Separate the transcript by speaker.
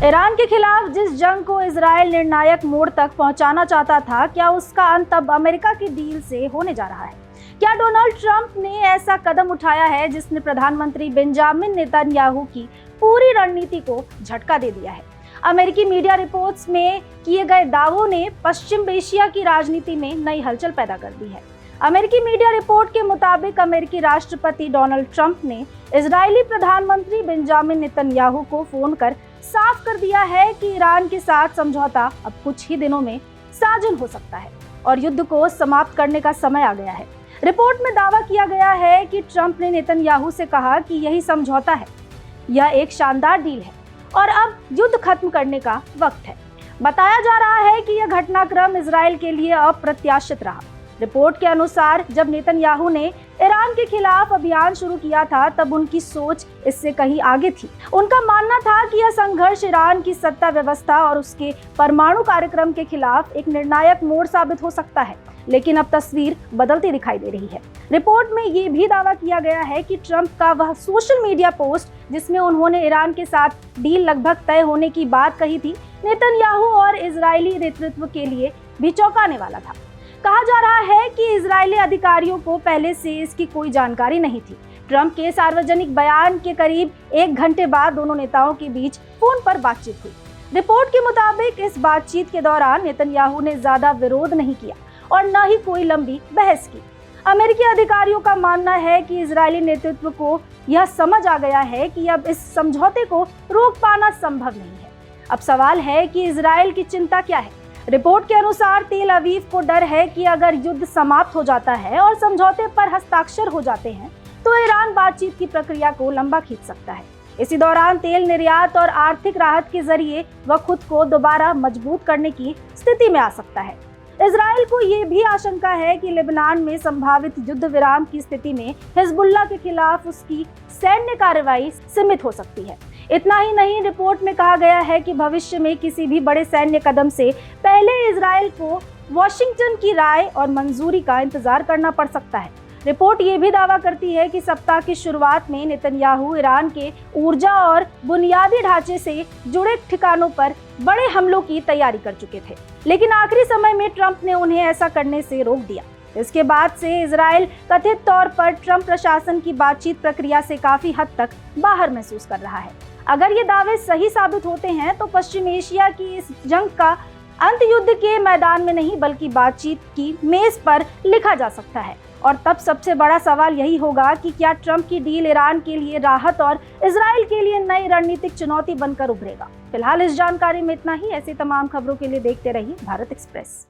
Speaker 1: Iran के खिलाफ जिस जंग को इजराइल निर्णायक मोड़ तक पहुंचाना चाहता था, क्या उसका अंत अब अमेरिका की डील से होने जा रहा है? क्या डोनाल्ड ट्रंप ने ऐसा कदम उठाया है जिसने प्रधानमंत्री बेंजामिन नेतन्याहू की पूरी रणनीति को झटका दे दिया है? अमेरिकी मीडिया रिपोर्ट्स में किए गए दावों ने पश्चिम एशिया की राजनीति में नई हलचल पैदा कर दी है। अमेरिकी मीडिया रिपोर्ट के मुताबिक अमेरिकी राष्ट्रपति डोनाल्ड ट्रंप ने इजरायली प्रधानमंत्री बेंजामिन नेतन्याहू को फोन कर साफ कर दिया है कि ईरान के साथ समझौता अब कुछ ही दिनों में साजिल हो सकता है और युद्ध को समाप्त करने का समय आ गया है। रिपोर्ट में दावा किया गया है कि ट्रंप ने नेतन्याहू से कहा कि यही समझौता है, यह एक शानदार डील है और अब युद्ध खत्म करने का वक्त है। बताया जा रहा है कि यह घटनाक्रम इजराइल के लिए अप्रत्याशित रहा। रिपोर्ट के अनुसार जब नेतन्याहू ने ईरान के खिलाफ अभियान शुरू किया था, तब उनकी सोच इससे कहीं आगे थी। उनका मानना था कि यह संघर्ष ईरान की सत्ता व्यवस्था और उसके परमाणु कार्यक्रम के खिलाफ एक निर्णायक मोड़ साबित हो सकता है, लेकिन अब तस्वीर बदलती दिखाई दे रही है। रिपोर्ट में ये भी दावा किया गया है कि ट्रंप का वह सोशल मीडिया पोस्ट जिसमें उन्होंने ईरान के साथ डील लगभग तय होने की बात कही थी, नेतन्याहू और इजरायली नेतृत्व के लिए भी चौंकाने वाला था। कहा जा रहा है कि इजरायली अधिकारियों को पहले से इसकी कोई जानकारी नहीं थी। ट्रंप के सार्वजनिक बयान के करीब 1 घंटे बाद दोनों नेताओं के बीच फोन पर बातचीत हुई। रिपोर्ट के मुताबिक इस बातचीत के दौरान नेतन्याहू ने ज्यादा विरोध नहीं किया और न ही कोई लंबी बहस की। अमेरिकी अधिकारियों का मानना है कि इजरायली नेतृत्व को यह समझ आ गया है कि अब इस समझौते को रोक पाना संभव नहीं है। अब सवाल है कि इजराइल की चिंता क्या है। रिपोर्ट के अनुसार तेल अवीव को डर है कि अगर युद्ध समाप्त हो जाता है और समझौते पर हस्ताक्षर हो जाते हैं, तो ईरान बातचीत की प्रक्रिया को लंबा खींच सकता है। इसी दौरान तेल निर्यात और आर्थिक राहत के जरिए वह खुद को दोबारा मजबूत करने की स्थिति में आ सकता है। इजराइल को ये भी आशंका है कि लेबनान में संभावित युद्ध विराम की स्थिति में हिजबुल्लाह के खिलाफ उसकी सैन्य कार्रवाई सीमित हो सकती है। इतना ही नहीं, रिपोर्ट में कहा गया है कि भविष्य में किसी भी बड़े सैन्य कदम से पहले इजराइल को वॉशिंगटन की राय और मंजूरी का इंतजार करना पड़ सकता है। रिपोर्ट ये भी दावा करती है कि सप्ताह की शुरुआत में नेतन्याहू ईरान के ऊर्जा और बुनियादी ढांचे से जुड़े ठिकानों पर बड़े हमलों की तैयारी कर चुके थे, लेकिन आखिरी समय में ट्रंप ने उन्हें ऐसा करने से रोक दिया। इसके बाद से इजराइल कथित तौर पर ट्रंप प्रशासन की बातचीत प्रक्रिया से काफी हद तक बाहर महसूस कर रहा है। अगर ये दावे सही साबित होते हैं तो पश्चिम एशिया की इस जंग का अंत युद्ध के मैदान में नहीं बल्कि बातचीत की मेज पर लिखा जा सकता है। और तब सबसे बड़ा सवाल यही होगा कि क्या ट्रंप की डील ईरान के लिए राहत और इजराइल के लिए नई रणनीतिक चुनौती बनकर उभरेगा। फिलहाल इस जानकारी में इतना ही। ऐसी तमाम खबरों के लिए देखते रहिए भारत एक्सप्रेस।